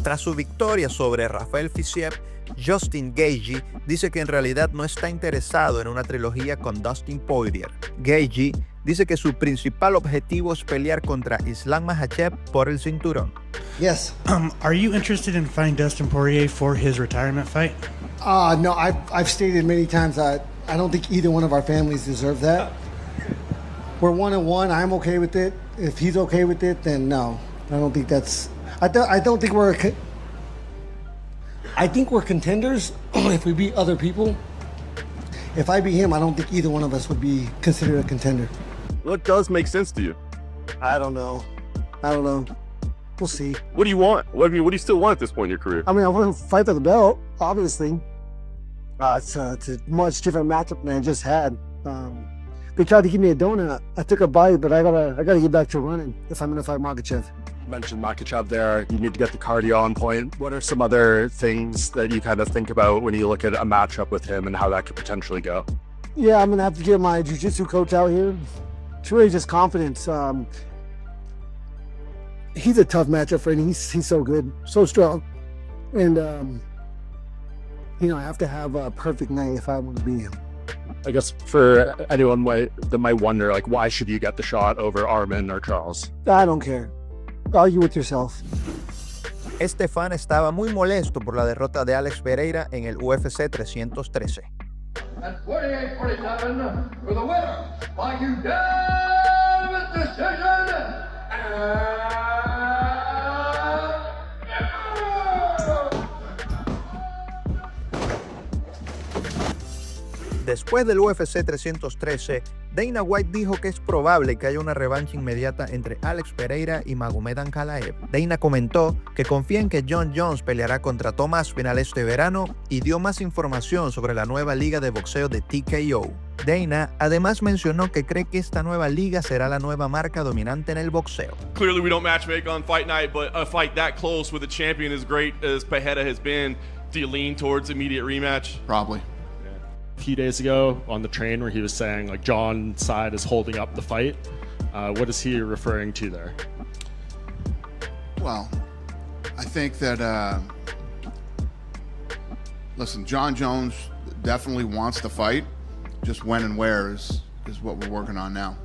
Tras su victoria sobre Rafael Fiziev, Justin Gaethje dice que en realidad no está interesado en una trilogía con Dustin Poirier. Gaethje dice que su principal objetivo es pelear contra Islam Makhachev por el cinturón. Yes. Are you interested in fighting Dustin Poirier for his retirement fight? No, I've stated many times that I don't think either one of our families deserve that. We're 1-1. I'm okay with it. If he's okay with it, then no. I don't think that's. I don't think we're. I think we're contenders if we beat other people. If I beat him, I don't think either one of us would be considered a contender. What does make sense to you? I don't know. We'll see. What do you want? What do you still want at this point in your career? I mean, I want to fight for the belt, obviously. It's a much different matchup than I just had. They tried to give me a donut. I took a bite, but I gotta get back to running if I'm gonna fight Makhachev. You mentioned Makhachev there. You need to get the cardio on point. What are some other things that you kind of think about when you look at a matchup with him and how that could potentially go? Yeah, I'm gonna have to get my jiu-jitsu coach out here. It's really just confidence. He's a tough matchup for him. He's so good, so strong, and I have to have a perfect night if I want to beat him. I guess for anyone that might wonder, like, why should you get the shot over Armin or Charles? I don't care. Argue with yourself. Este fan estaba muy molesto por la derrota de Alex Pereira en el UFC 313. At 48-47 for the winner by unanimous decision. Después del UFC 313, Dana White dijo que es probable que haya una revancha inmediata entre Alex Pereira y Magomed Ankalaev. Dana comentó que confía en que John Jones peleará contra Thomas Aspinall este verano y dio más información sobre la nueva liga de boxeo de TKO. Dana además mencionó que cree que esta nueva liga será la nueva marca dominante en el boxeo. Clearly we don't matchmake on fight night, but a fight that close with a champion as great as Pereira has been, do you lean towards immediate rematch? Probably. A few days ago on the train where he was saying, like, John's side is holding up the fight. What is he referring to there? Well, I think that, listen, John Jones definitely wants to fight. Just when and where is what we're working on now.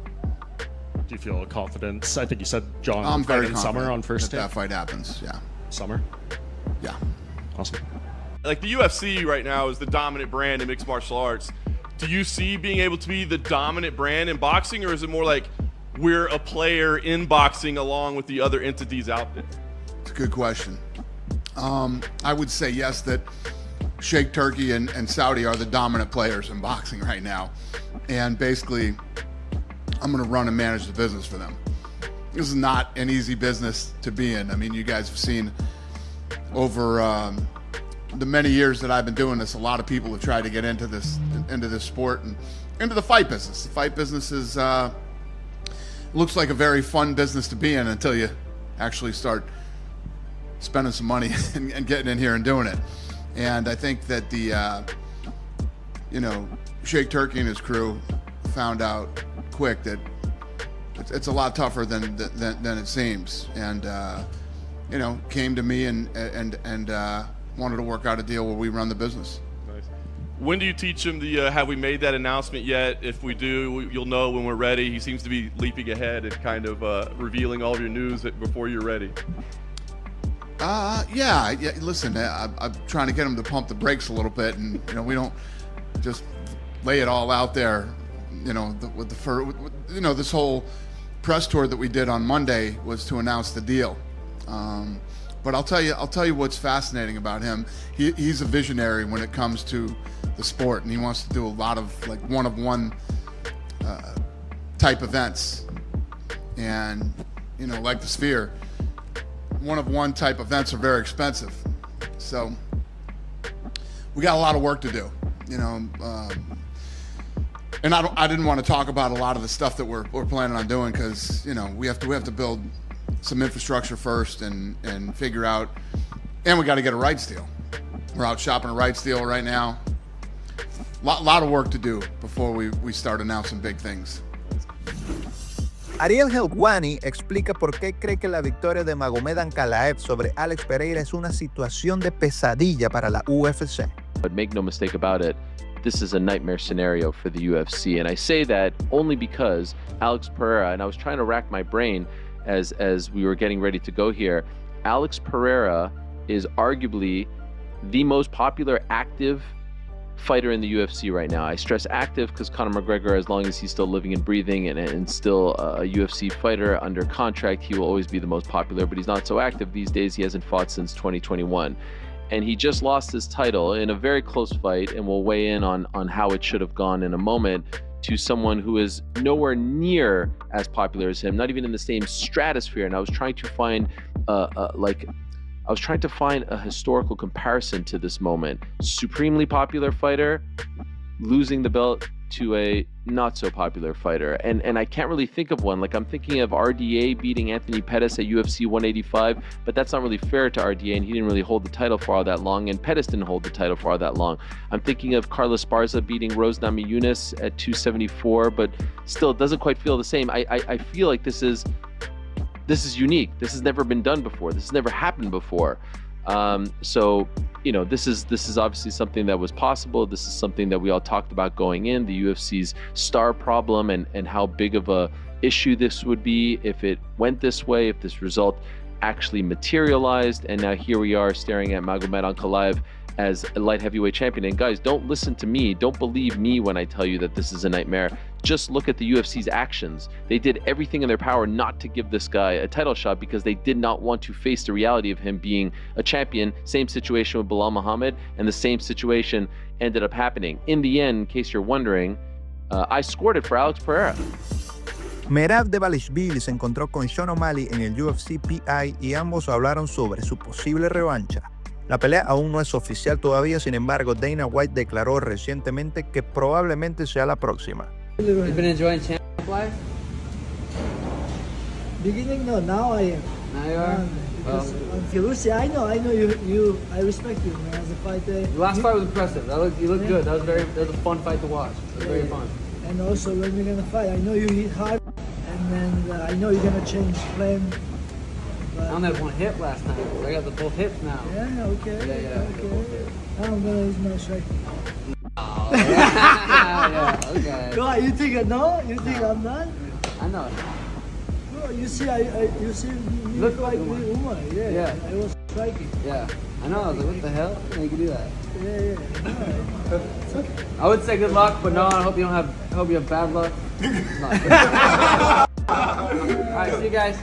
Do you feel confidence? I think you said John I'm very in confident summer on first that take. fight happens, yeah. Summer? Yeah. Awesome. Like the UFC right now is the dominant brand in mixed martial arts. Do you see being able to be the dominant brand in boxing, or is it more like we're a player in boxing along with the other entities out there? It's a good question. I would say yes, that Sheikh Turkey and Saudi are the dominant players in boxing right now. And basically, I'm gonna run and manage the business for them. This is not an easy business to be in. I mean, you guys have seen over the many years that I've been doing this, a lot of people have tried to get into this sport and into the fight business. The fight business is looks like a very fun business to be in until you actually start spending some money and getting in here and doing it. And I think that the Sheikh Turkey and his crew found out quick that it's a lot tougher than it seems, and came to me and wanted to work out a deal where we run the business. Nice. When do you teach him the, have we made that announcement yet? If we do, you'll know when we're ready. He seems to be leaping ahead and kind of revealing all of your news before you're ready. Yeah, listen, I'm trying to get him to pump the brakes a little bit, and we don't just lay it all out there. This whole press tour that we did on Monday was to announce the deal. But I'll tell you what's fascinating about him. He's a visionary when it comes to the sport, and he wants to do a lot of like one-of-one type events. And like the Sphere, one-of-one type events are very expensive. So we got a lot of work to do, and I didn't want to talk about a lot of the stuff that we're planning on doing, because we have to build some infrastructure first and figure out, and we got to get a rights deal. We're out shopping a rights deal right now. Lot of work to do before we start announcing big things. Ariel Helwani explica por qué cree que la victoria de Magomed Ankalaev sobre Alex Pereira es una situación de pesadilla para la UFC. But make no mistake about it, this is a nightmare scenario for the UFC. And I say that only because Alex Pereira, and I was trying to rack my brain as we were getting ready to go here, Alex Pereira is arguably the most popular active fighter in the UFC right now. I stress active because Conor McGregor, as long as he's still living and breathing and still a UFC fighter under contract, he will always be the most popular, but he's not so active these days. He hasn't fought since 2021. And he just lost his title in a very close fight, and we'll weigh in on how it should have gone in a moment, to someone who is nowhere near as popular as him, not even in the same stratosphere. And I was trying to find a historical comparison to this moment. Supremely popular fighter losing the belt to a not so popular fighter. And I can't really think of one. Like, I'm thinking of RDA beating Anthony Pettis at UFC 185, but that's not really fair to RDA, and he didn't really hold the title for all that long, and Pettis didn't hold the title for all that long. I'm thinking of Carlos Esparza beating Rose Namajunas at 274, but still, it doesn't quite feel the same. I feel like this is unique. This has never been done before. This has never happened before. So, you know, this is obviously something that was possible. This is something that we all talked about going in, the UFC's star problem, and how big of a issue this would be if it went this way, if this result actually materialized. And now here we are staring at Magomed Ankalaev as a light heavyweight champion. And guys, don't listen to me. Don't believe me when I tell you that this is a nightmare. Just look at the UFC's actions. They did everything in their power not to give this guy a title shot because they did not want to face the reality of him being a champion. Same situation with Belal Muhammad, and the same situation ended up happening. In the end, in case you're wondering, I scored it for Alex Pereira. Merab Dvlishvili se encontró con Sean O'Malley en el UFC PI y ambos hablaron sobre su posible revancha. La pelea aún no es oficial todavía, sin embargo, Dana White declaró recientemente que probablemente sea la próxima. You've been enjoying champ life? Beginning, no. Now I am. Now you are? Because Felicia, I know you. I respect you, man, as a fighter. The last fight was impressive. You looked good. That was a fun fight to watch. It was very fun. And also, when we're gonna fight, I know you hit hard, and then I know you're gonna change plan. I only had one hip last time. I got the both hips now. Yeah, okay. Yeah. Okay. Now I'm gonna use my strike. Oh, yeah, okay. No, you think no? You think I'm not? I know. Bro, you see, you see me Look fight like with Umar. Yeah. I was striking. Yeah. I know. I was like, what the hell? How you can do that? Yeah. All right. It's okay. I would say good luck, but no, I hope you have bad luck. All right, see you guys.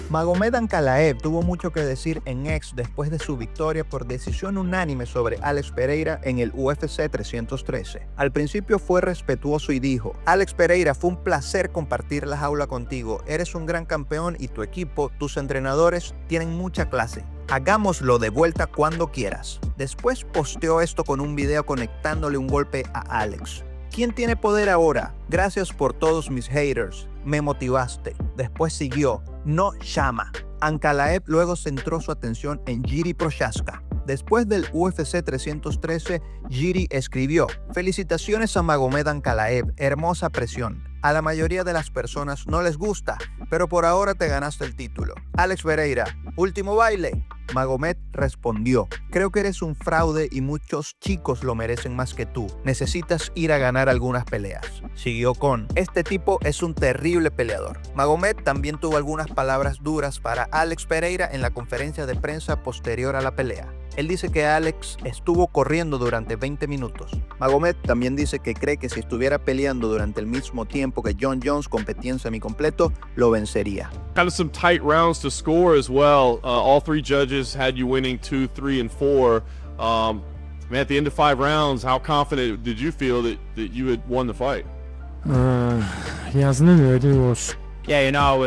Magomed Ankalaev tuvo mucho que decir en X después de su victoria por decisión unánime sobre Alex Pereira en el UFC 313. Al principio fue respetuoso y dijo: Alex Pereira, fue un placer compartir la jaula contigo. Eres un gran campeón y tu equipo, tus entrenadores, tienen mucha clase. Hagámoslo de vuelta cuando quieras. Después posteó esto con un video conectándole un golpe a Alex. ¿Quién tiene poder ahora? Gracias por todos mis haters. Me motivaste. Después siguió: no llama. Ankalaev luego centró su atención en Jiri Prochazka. Después del UFC 313, Jiri escribió: felicitaciones a Magomed Ankalaev, hermosa presión. A la mayoría de las personas no les gusta, pero por ahora te ganaste el título. Alex Pereira, último baile. Magomed respondió: creo que eres un fraude y muchos chicos lo merecen más que tú. Necesitas ir a ganar algunas peleas. Siguió con: este tipo es un terrible peleador. Magomed también tuvo algunas palabras duras para Alex Pereira en la conferencia de prensa posterior a la pelea. Él dice que Alex estuvo corriendo durante 20 minutos. Magomed también dice que cree que si estuviera peleando durante el mismo tiempo que John Jones competía en semicompleto, lo vencería. Kind of some tight rounds to score as well. All three judges had you winning 2, 3, and 4. At the end of 5 rounds, how confident did you feel that you had won the fight? Я знаю, Yeah, you know,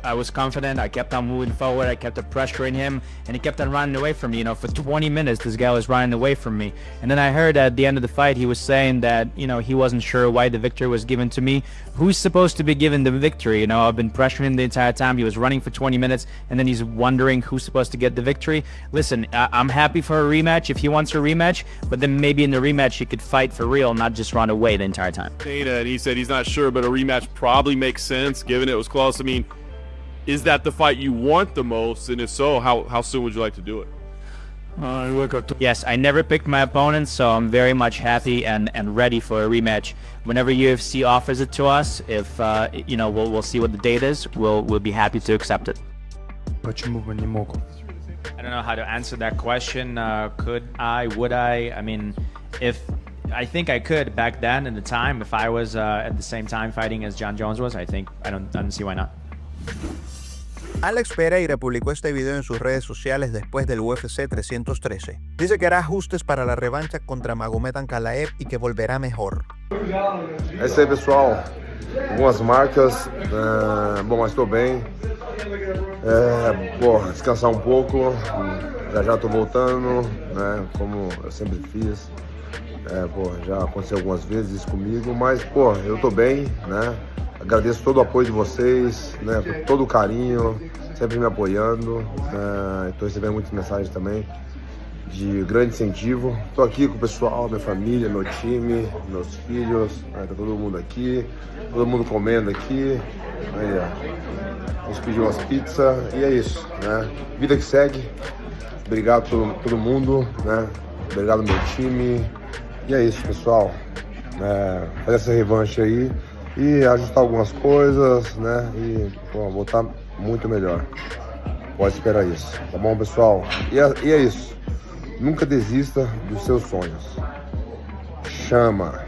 I was confident. I kept on moving forward. I kept pressuring him, and he kept on running away from me. You know, for 20 minutes, this guy was running away from me. And then I heard at the end of the fight, he was saying that, you know, he wasn't sure why the victory was given to me. Who's supposed to be given the victory? You know, I've been pressuring him the entire time. He was running for 20 minutes, and then he's wondering who's supposed to get the victory. Listen, I'm happy for a rematch if he wants a rematch, but then maybe in the rematch he could fight for real, not just run away the entire time. Dana, and he said he's not sure, but a rematch probably makes sense given it was close. I mean, is that the fight you want the most? And if so, how soon would you like to do it? Yes, I never picked my opponent, so I'm very much happy and ready for a rematch. Whenever UFC offers it to us, if you know, we'll see what the date is. We'll be happy to accept it. I don't know how to answer that question. Could I? Would I? I mean, I think I could back then in the time, if I was at the same time fighting as John Jones was. I don't see why not. Alex Pereira publicó este video en sus redes sociales después del UFC 313. Dice que hará ajustes para la revancha contra Magomed Ankalaev y que volverá mejor. É isso aí, pessoal. Algumas marcas. Bom, mas estou bem. Descansar um pouco. Já estou voltando, né? Como eu sempre fiz. Já aconteceu algumas vezes isso comigo, mas, eu tô bem, né? Agradeço todo o apoio de vocês, né? Por todo o carinho, sempre me apoiando. Tô recebendo muitas mensagens também de grande incentivo. Tô aqui com o pessoal, minha família, meu time, meus filhos, né? Tá todo mundo aqui, todo mundo comendo aqui. Aí, ó. A gente pediu umas pizzas e é isso, né? Vida que segue. Obrigado a todo mundo, né? Obrigado ao meu time. E é isso, pessoal. Fazer essa revanche aí e ajustar algumas coisas, né? E voltar muito melhor. Pode esperar isso, tá bom, pessoal? E é isso. Nunca desista dos seus sonhos. Chama!